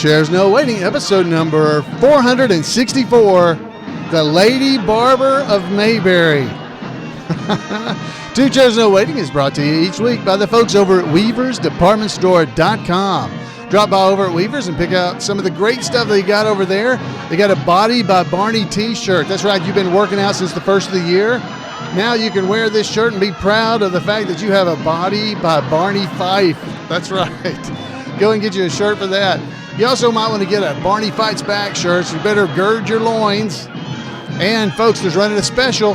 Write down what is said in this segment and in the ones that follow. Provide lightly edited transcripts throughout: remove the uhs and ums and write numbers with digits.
Chairs No Waiting, episode number 464, The Lady Barber of Mayberry. Two Chairs No Waiting is brought to you each week by the folks over at WeaversDepartmentStore.com. Drop by over at Weavers and pick out some of the great stuff they got over there. They got a Body by Barney t-shirt. That's right, you've been working out since the first of the year. Now you can wear this shirt and be proud of the fact that you have a Body by Barney Fife. That's right. Go and get you a shirt for that. You also might want to get a Barney Fights Back shirt, so you better gird your loins. And folks, there's running a special.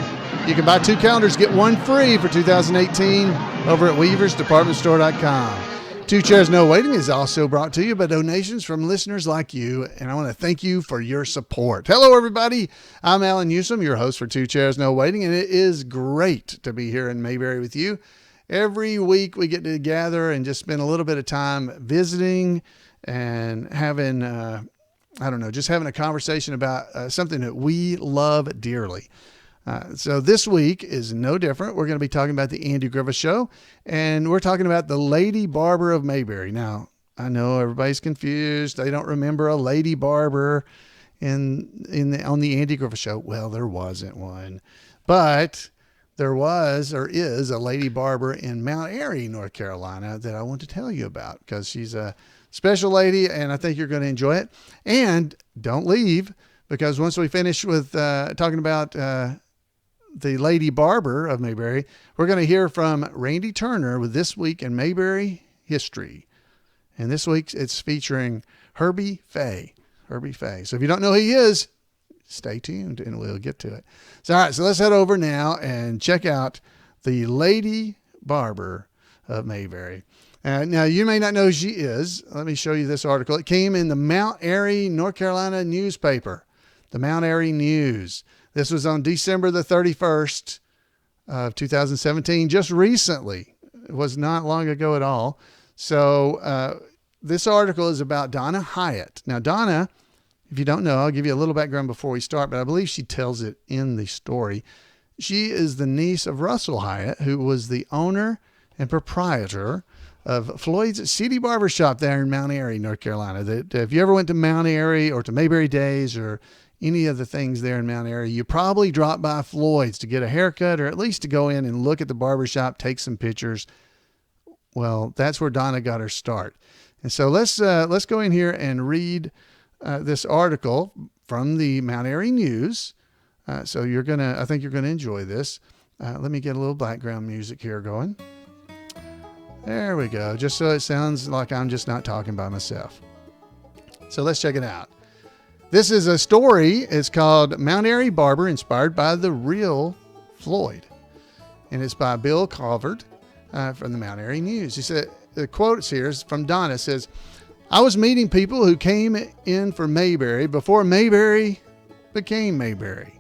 You can buy 2 calendars, get 1 free for 2018 over at WeaversDepartmentStore.com. Two Chairs No Waiting is also brought to you by donations from listeners like you, and I want to thank you for your support. Hello, everybody. I'm Alan Newsom, your host for Two Chairs No Waiting, and it is great to be here in Mayberry with you. Every week we get to gather and just spend a little bit of time visiting and having, just having a conversation about something that we love dearly. So this week is no different. We're going to be talking about the Andy Griffith Show, and we're talking about the Lady Barber of Mayberry. Now, I know everybody's confused. They don't remember a Lady Barber on the Andy Griffith Show. Well, there wasn't one, but there was or is a Lady Barber in Mount Airy, North Carolina that I want to tell you about because she's a special lady, and I think you're going to enjoy it. And don't leave, because once we finish with talking about the Lady Barber of Mayberry, we're going to hear from Randy Turner with This Week in Mayberry History. And this week it's featuring Herbie Faye. Herbie Faye. So if you don't know who he is, stay tuned and we'll get to it. So, all right, so let's head over now and check out the Lady Barber of Mayberry. Now, you may not know who she is. Let me show you this article. It came in the Mount Airy, North Carolina newspaper, the Mount Airy News. This was on December the 31st of 2017, just recently. It was not long ago at all. So this article is about Donna Hiatt. Now, Donna, if you don't know, I'll give you a little background before we start, but I believe she tells it in the story. She is the niece of Russell Hiatt, who was the owner and proprietor of Floyd's City Barber Shop there in Mount Airy, North Carolina. That if you ever went to Mount Airy or to Mayberry Days or any of the things there in Mount Airy, you probably dropped by Floyd's to get a haircut or at least to go in and look at the barber shop, take some pictures. Well, that's where Donna got her start. And so let's go in here and read this article from the Mount Airy News. So I think you're gonna enjoy this. Let me get a little background music here going. There we go. Just so it sounds like I'm just not talking by myself. So let's check it out. This is a story. It's called Mount Airy Barber, inspired by the real Floyd. And it's by Bill Colvard from the Mount Airy News. He said, the quotes here is from Donna. It says, I was meeting people who came in for Mayberry before Mayberry became Mayberry.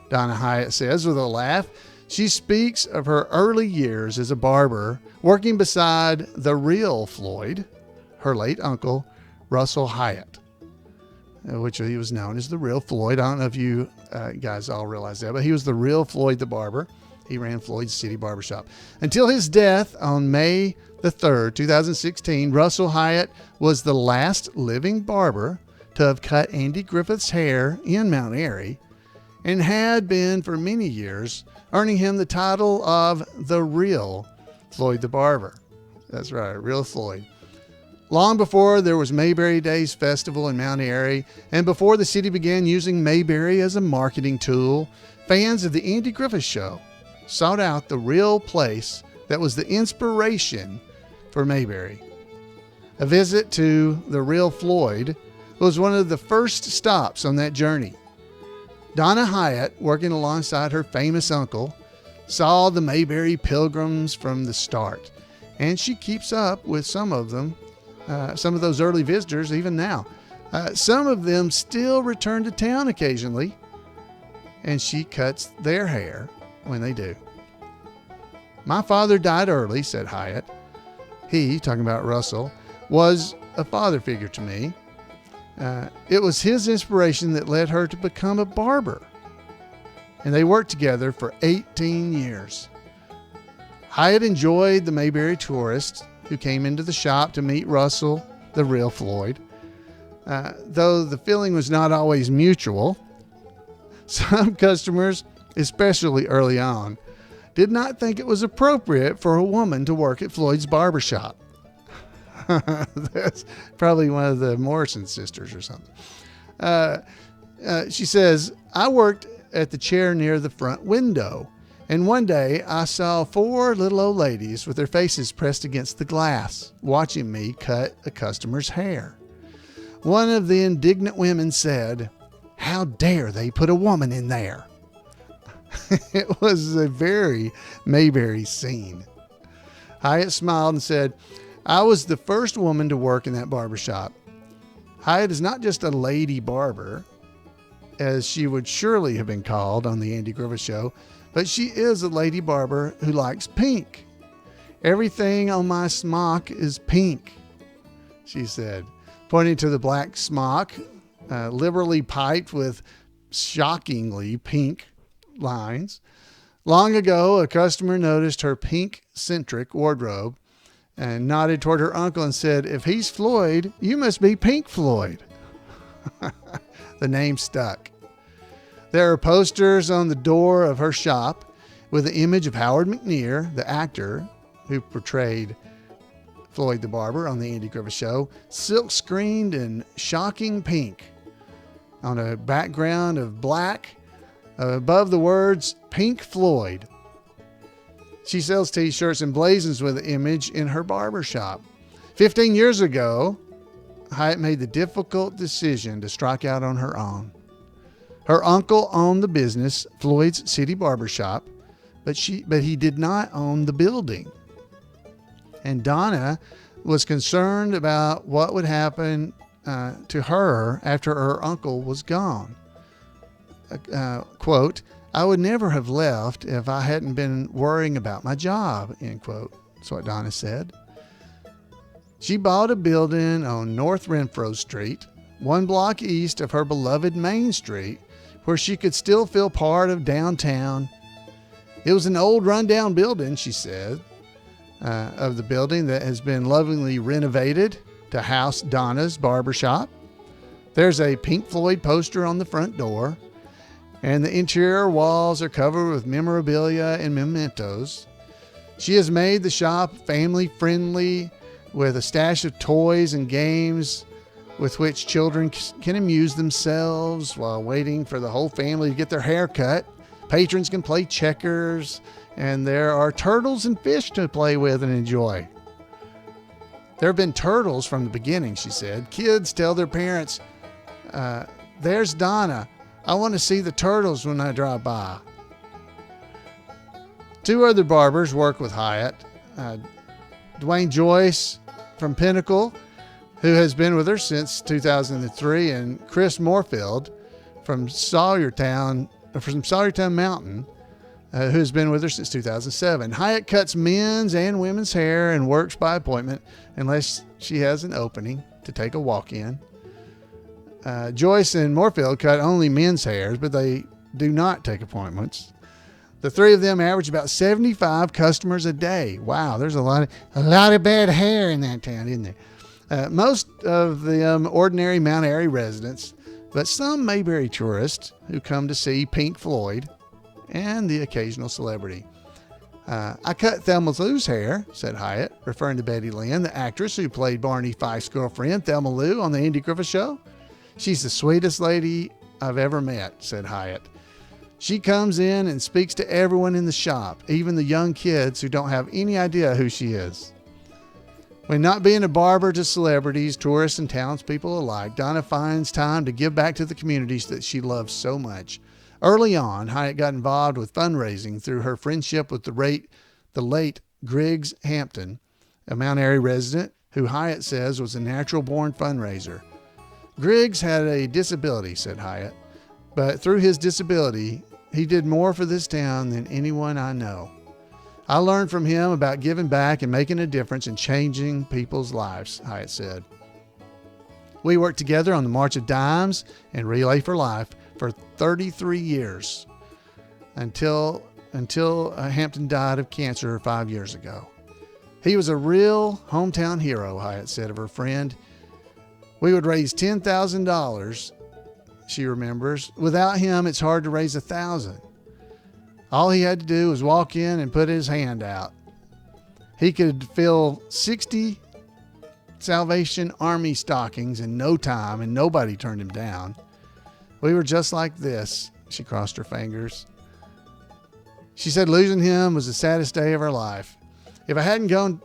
Donna Hiatt says with a laugh. She speaks of her early years as a barber, working beside the real Floyd, her late uncle, Russell Hiatt, which he was known as the real Floyd. I don't know if you guys all realize that, but he was the real Floyd the barber. He ran Floyd's City Barbershop. Until his death on May the 3rd, 2016, Russell Hiatt was the last living barber to have cut Andy Griffith's hair in Mount Airy and had been for many years, earning him the title of the real Floyd the Barber. That's right, real Floyd. Long before there was Mayberry Days Festival in Mount Airy, and before the city began using Mayberry as a marketing tool, fans of the Andy Griffith Show sought out the real place that was the inspiration for Mayberry. A visit to the real Floyd was one of the first stops on that journey. Donna Hiatt, working alongside her famous uncle, saw the Mayberry pilgrims from the start, and she keeps up with some of them, some of those early visitors even now. Some of them still return to town occasionally, and she cuts their hair when they do. My father died early, said Hiatt. He, talking about Russell, was a father figure to me. It was his inspiration that led her to become a barber. And they worked together for 18 years. Hiatt enjoyed the Mayberry tourists who came into the shop to meet Russell, the real Floyd. Though the feeling was not always mutual, some customers, especially early on, did not think it was appropriate for a woman to work at Floyd's barbershop. That's probably one of the Morrison sisters or something. She says, I worked at the chair near the front window, and one day I saw 4 little old ladies with their faces pressed against the glass, watching me cut a customer's hair. One of the indignant women said, how dare they put a woman in there? It was a very Mayberry scene. Hiatt smiled and said, I was the first woman to work in that barbershop. Hiatt is not just a lady barber, as she would surely have been called on the Andy Griffith Show, but she is a lady barber who likes pink. Everything on my smock is pink, she said, pointing to the black smock, liberally piped with shockingly pink lines. Long ago, a customer noticed her pink-centric wardrobe and nodded toward her uncle and said, if he's Floyd, you must be Pink Floyd. The name stuck. There are posters on the door of her shop with the image of Howard McNear, the actor who portrayed Floyd the Barber on the Andy Griffith Show, silk-screened in shocking pink on a background of black, above the words, Pink Floyd. She sells t-shirts and blazons with the image in her barber shop. 15 years ago, Hiatt made the difficult decision to strike out on her own. Her uncle owned the business, Floyd's City Barbershop, but he did not own the building. And Donna was concerned about what would happen to her after her uncle was gone. Quote, I would never have left if I hadn't been worrying about my job, end quote. That's what Donna said. She bought a building on North Renfro Street, 1 block east of her beloved Main Street, where she could still feel part of downtown. It was an old rundown building, she said, of the building that has been lovingly renovated to house Donna's barbershop. There's a Pink Floyd poster on the front door, and the interior walls are covered with memorabilia and mementos. She has made the shop family friendly with a stash of toys and games with which children can amuse themselves while waiting for the whole family to get their hair cut. Patrons can play checkers, and there are turtles and fish to play with and enjoy. There have been turtles from the beginning, she said. Kids tell their parents, there's Donna. I want to see the turtles when I drive by. 2 other barbers work with Hiatt. Dwayne Joyce from Pinnacle, who has been with her since 2003, and Chris Moorfield from Sawyertown Mountain, who has been with her since 2007. Hiatt cuts men's and women's hair and works by appointment unless she has an opening to take a walk-in. Joyce and Moorfield cut only men's hairs, but they do not take appointments. The 3 of them average about 75 customers a day. Wow, there's a lot of bad hair in that town, isn't there? Most of them ordinary Mount Airy residents, but some Mayberry tourists who come to see Pink Floyd and the occasional celebrity. I cut Thelma Lou's hair, said Hiatt, referring to Betty Lynn, the actress who played Barney Fife's girlfriend, Thelma Lou, on the Andy Griffith Show. She's the sweetest lady I've ever met, said Hiatt. She comes in and speaks to everyone in the shop, even the young kids who don't have any idea who she is. When not being a barber to celebrities, tourists, and townspeople alike, Donna finds time to give back to the communities that she loves so much. Early on, Hiatt got involved with fundraising through her friendship with the late Griggs Hampton, a Mount Airy resident who Hiatt says was a natural-born fundraiser. Griggs had a disability, said Hiatt, but through his disability, he did more for this town than anyone I know. I learned from him about giving back and making a difference and changing people's lives, Hiatt said. We worked together on the March of Dimes and Relay for Life for 33 years until Hampton died of cancer 5 years ago. He was a real hometown hero, Hiatt said of her friend. We would raise $10,000, she remembers. Without him, it's hard to raise $1,000. All he had to do was walk in and put his hand out. He could fill 60 Salvation Army stockings in no time, and nobody turned him down. We were just like this. She crossed her fingers. She said losing him was the saddest day of her life. If I hadn't gone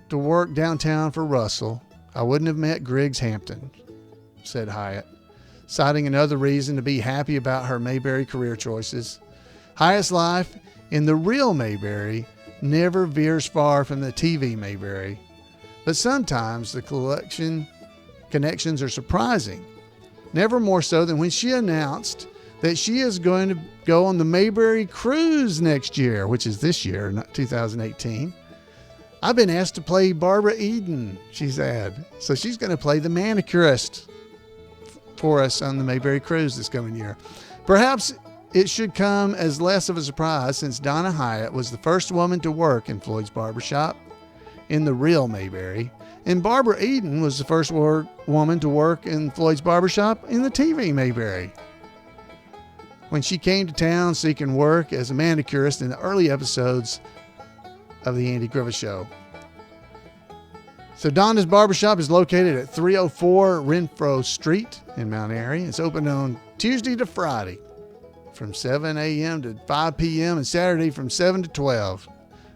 to work downtown for Russell, I wouldn't have met Griggs Hampton, said Hiatt, citing another reason to be happy about her Mayberry career choices. Hyatt's life in the real Mayberry never veers far from the TV Mayberry, but sometimes the connections are surprising. Never more so than when she announced that she is going to go on the Mayberry cruise next year, which is this year, not 2018. I've been asked to play Barbara Eden, she said. So she's going to play the manicurist for us on the Mayberry cruise this coming year. Perhaps it should come as less of a surprise since Donna Hiatt was the first woman to work in Floyd's barbershop in the real Mayberry, and Barbara Eden was the first woman to work in Floyd's barbershop in the TV Mayberry. When she came to town seeking work as a manicurist in the early episodes of the Andy Griffith Show. So Donna's barbershop is located at 304 Renfro Street in Mount Airy. It's open on Tuesday to Friday from 7 a.m. to 5 p.m. and Saturday from 7 to 12.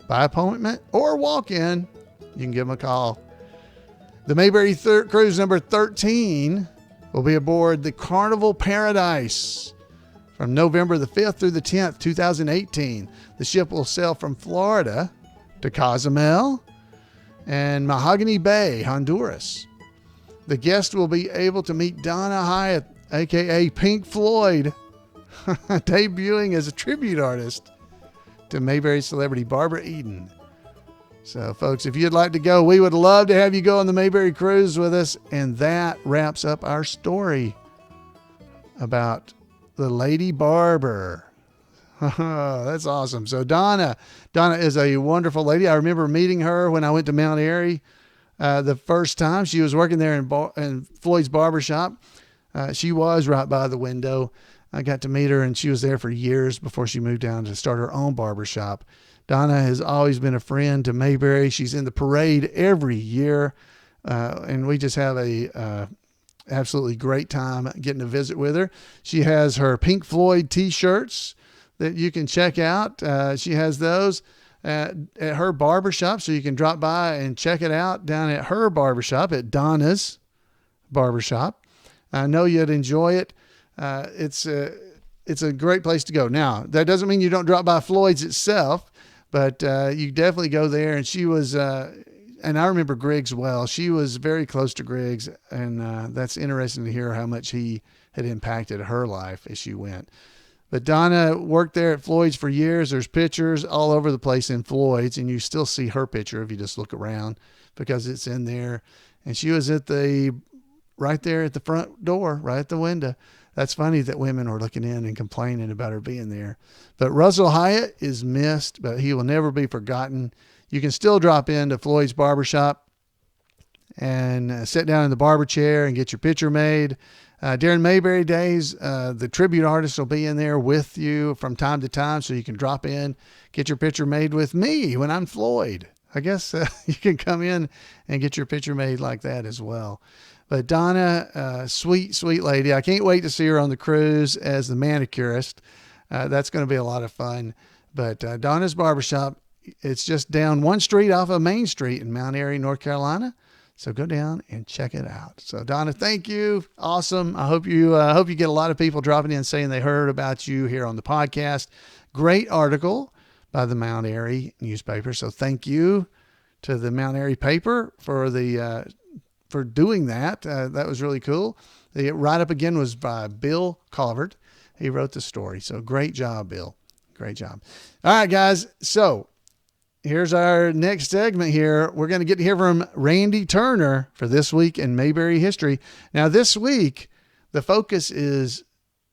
By appointment or walk-in, you can give them a call. The Mayberry Cruise number 13 will be aboard the Carnival Paradise from November the 5th through the 10th, 2018. The ship will sail from Florida to Cozumel and Mahogany Bay, Honduras. The guest will be able to meet Donna Hiatt, a.k.a. Pink Floyd, debuting as a tribute artist to Mayberry celebrity Barbara Eden. So, folks, if you'd like to go, we would love to have you go on the Mayberry cruise with us. And that wraps up our story about the Lady Barber. That's awesome. So Donna is a wonderful lady. I remember meeting her when I went to Mount Airy the first time. She was working there in Floyd's barbershop. She was right by the window. I got to meet her, and she was there for years before she moved down to start her own barbershop. Donna has always been a friend to Mayberry. She's in the parade every year, and we just have a absolutely great time getting to visit with her. She has her Pink Floyd t-shirts that you can check out. She has those at her barbershop, so you can drop by and check it out down at her barbershop at Donna's Barbershop. I know you'd enjoy it. It's a great place to go. Now, that doesn't mean you don't drop by Floyd's itself, but you definitely go there. And she was, and I remember Griggs well. She was very close to Griggs, and that's interesting to hear how much he had impacted her life as she went. But Donna worked there at Floyd's for years. There's pictures all over the place in Floyd's, and you still see her picture if you just look around because it's in there. And she was right there at the front door, right at the window. That's funny that women are looking in and complaining about her being there. But Russell Hiatt is missed, but he will never be forgotten. You can still drop into Floyd's Barbershop and sit down in the barber chair and get your picture made. During Mayberry days, the tribute artist will be in there with you from time to time, so you can drop in, get your picture made with me when I'm Floyd. I guess you can come in and get your picture made like that as well. But Donna, sweet, sweet lady. I can't wait to see her on the cruise as the manicurist. That's going to be a lot of fun. But Donna's Barbershop, it's just down one street off of Main Street in Mount Airy, North Carolina. So go down and check it out. So Donna, thank you. Awesome. I hope you get a lot of people dropping in saying they heard about you here on the podcast. Great article by the Mount Airy newspaper. So thank you to the Mount Airy paper for doing that. That was really cool. The write-up again was by Bill Colvard. He wrote the story. So great job, Bill. Great job. All right, guys. So here's our next segment here. We're going to get to hear from Randy Turner for This Week in Mayberry History. Now, this week, the focus is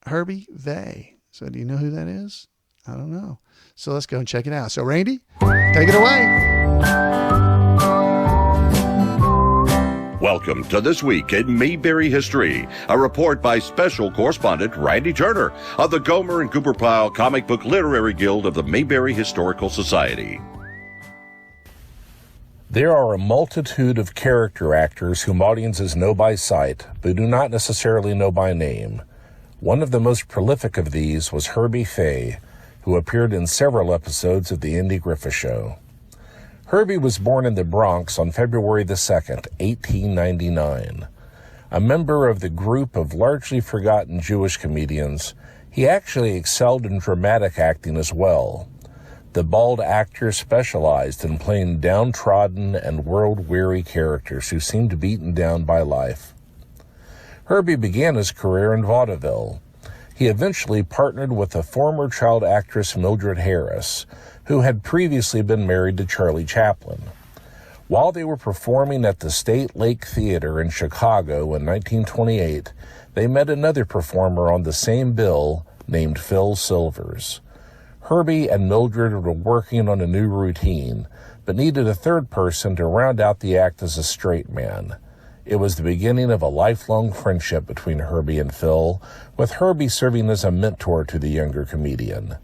Herbie Faye. So do you know who that is? I don't know. So let's go and check it out. So Randy, take it away. Welcome to This Week in Mayberry History, a report by Special Correspondent Randy Turner of the Gomer and Cooper Pyle Comic Book Literary Guild of the Mayberry Historical Society. There are a multitude of character actors whom audiences know by sight, but do not necessarily know by name. One of the most prolific of these was Herbie Faye, who appeared in several episodes of The Andy Griffith Show. Herbie was born in the Bronx on February the 2nd, 1899. A member of the group of largely forgotten Jewish comedians, he actually excelled in dramatic acting as well. The bald actor specialized in playing downtrodden and world-weary characters who seemed beaten down by life. Herbie began his career in vaudeville. He eventually partnered with the former child actress Mildred Harris, who had previously been married to Charlie Chaplin. While they were performing at the State Lake Theater in Chicago in 1928, they met another performer on the same bill named Phil Silvers. Herbie and Mildred were working on a new routine, but needed a third person to round out the act as a straight man. It was the beginning of a lifelong friendship between Herbie and Phil, with Herbie serving as a mentor to the younger comedian.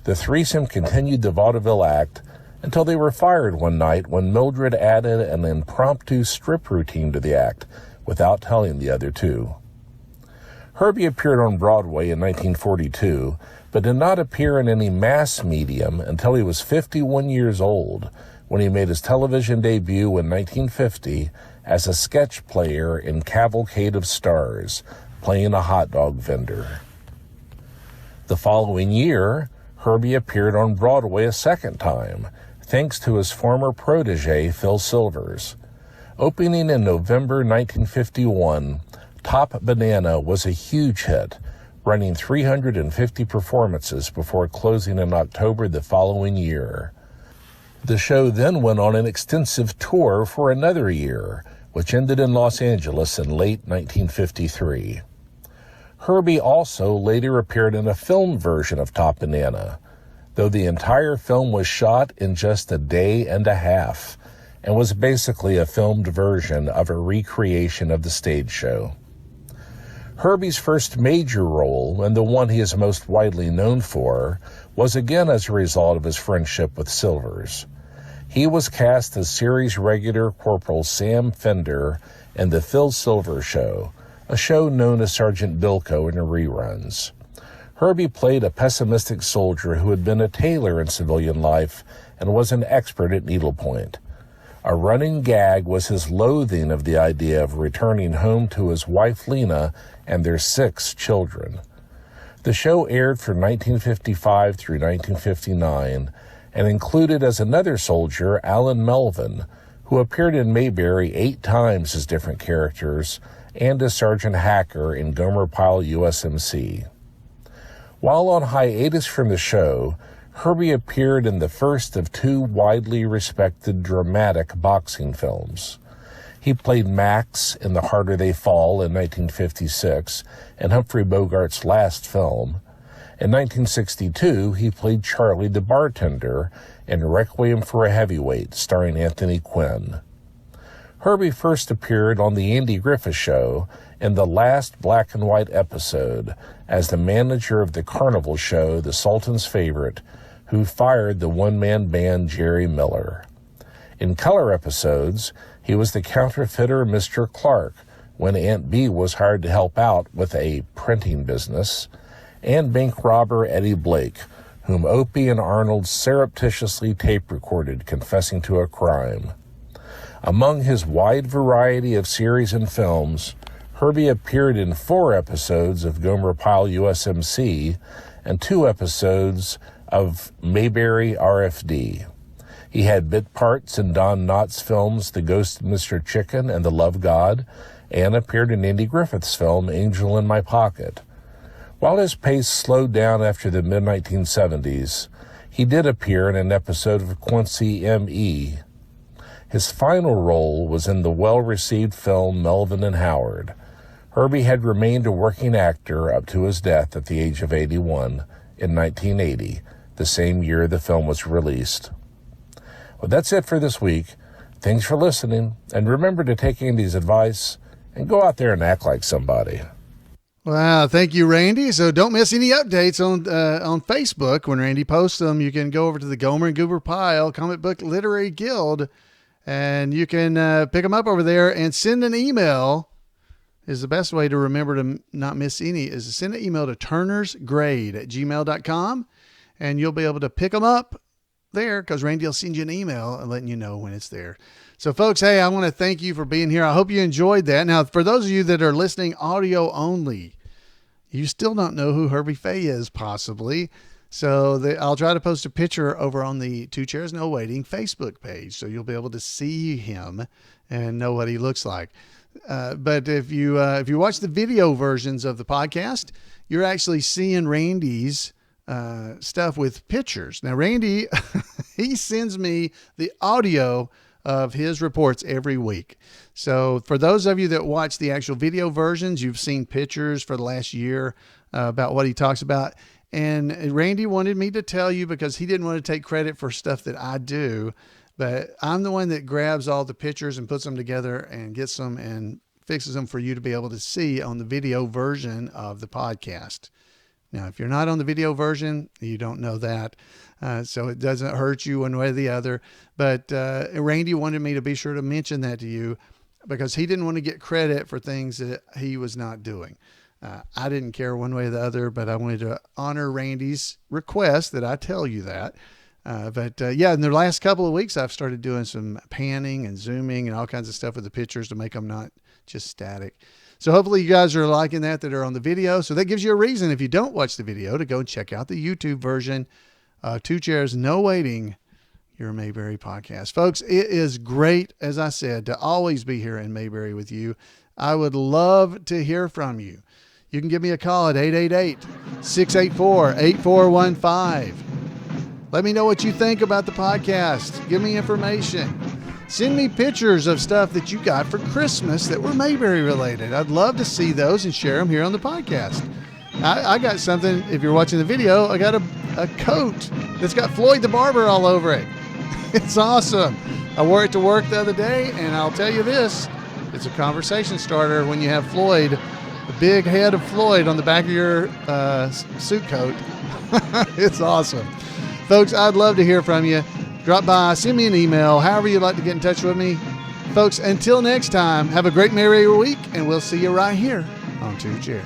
The threesome continued the vaudeville act until they were fired one night when Mildred added an impromptu strip routine to the act without telling the other two. Herbie appeared on Broadway in 1942, but did not appear in any mass medium until he was 51 years old, when he made his television debut in 1950 as a sketch player in Cavalcade of Stars, playing a hot dog vendor. The following year, Herbie appeared on Broadway a second time, thanks to his former protege, Phil Silvers. Opening in November 1951, Top Banana was a huge hit, running 350 performances before closing in October the following year. The show then went on an extensive tour for another year, which ended in Los Angeles in late 1953. Herbie also later appeared in a film version of Top Banana, though the entire film was shot in just a day and a half and was basically a filmed version of a recreation of the stage show. Herbie's first major role, and the one he is most widely known for, was again as a result of his friendship with Silvers. He was cast as series regular Corporal Sam Fender in The Phil Silvers Show, a show known as Sergeant Bilko in the reruns. Herbie played a pessimistic soldier who had been a tailor in civilian life and was an expert at needlepoint. A running gag was his loathing of the idea of returning home to his wife Lena and their 6 children. The show aired from 1955 through 1959 and included as another soldier Alan Melvin, who appeared in Mayberry 8 times as different characters, and as Sergeant Hacker in Gomer Pyle USMC. While on hiatus from the show, Herbie appeared in the first of 2 widely respected dramatic boxing films. He played Max in The Harder They Fall in 1956, and Humphrey Bogart's last film. In 1962, he played Charlie the bartender in Requiem for a Heavyweight, starring Anthony Quinn. Herbie first appeared on The Andy Griffith Show in the last black and white episode as the manager of the carnival show The Sultan's Favorite, who fired the one-man band Jerry Miller. In color episodes, he was the counterfeiter Mr. Clark when Aunt Bee was hired to help out with a printing business, and bank robber Eddie Blake, whom Opie and Arnold surreptitiously tape-recorded confessing to a crime. Among his wide variety of series and films, Herbie appeared in 4 episodes of Gomer Pyle USMC and 2 episodes of Mayberry RFD. He had bit parts in Don Knotts' films The Ghost of Mr. Chicken and The Love God, and appeared in Andy Griffith's film Angel in My Pocket. While his pace slowed down after the mid-1970s, he did appear in an episode of Quincy M.E. His final role was in the well-received film Melvin and Howard. Herbie had remained a working actor up to his death at the age of 81 in 1980, the same year the film was released. Well, that's it for this week. Thanks for listening, and remember to take Andy's advice and go out there and act like somebody. Wow, thank you, Randy. So don't miss any updates on Facebook. When Randy posts them, you can go over to the Gomer and Goober Pile Comic Book Literary Guild, and you can pick them up over there and send an email. Is the best way to remember to not miss any is to send an email to turnersgrade@gmail.com, and you'll be able to pick them up there because Randy will send you an email and letting you know when it's there. So, folks, hey, I want to thank you for being here. I hope you enjoyed that. Now, for those of you that are listening audio only, you still don't know who Herbie Faye is, possibly. So I'll try to post a picture over on the Two Chairs No Waiting Facebook page, so you'll be able to see him and know what he looks like. But if you watch the video versions of the podcast, you're actually seeing Randy's stuff with pictures. Now, Randy, he sends me the audio of his reports every week. So for those of you that watch the actual video versions, you've seen pictures for the last year about what he talks about. And Randy wanted me to tell you because he didn't want to take credit for stuff that I do, but I'm the one that grabs all the pictures and puts them together and gets them and fixes them for you to be able to see on the video version of the podcast. Now, if you're not on the video version, you don't know that. So it doesn't hurt you one way or the other. But Randy wanted me to be sure to mention that to you because he didn't want to get credit for things that he was not doing. I didn't care one way or the other, but I wanted to honor Randy's request that I tell you that. Yeah, in the last couple of weeks, I've started doing some panning and zooming and all kinds of stuff with the pictures to make them not just static. So hopefully you guys are liking that are on the video. So that gives you a reason, if you don't watch the video, to go and check out the YouTube version. Two Chairs No Waiting, your Mayberry podcast. Folks, it is great, as I said, to always be here in Mayberry with you. I would love to hear from you. You can give me a call at 888-684-8415. Let me know what you think about the podcast. Give me information. Send me pictures of stuff that you got for Christmas that were Mayberry related. I'd love to see those and share them here on the podcast. I got something, if you're watching the video, I got a coat that's got Floyd the Barber all over it. It's awesome. I wore it to work the other day, and I'll tell you this, it's a conversation starter when you have Floyd, the big head of Floyd on the back of your suit coat. It's awesome. Folks, I'd love to hear from you. Drop by, send me an email, however you'd like to get in touch with me. Folks, until next time, have a great Merry week, and we'll see you right here on Two Chairs.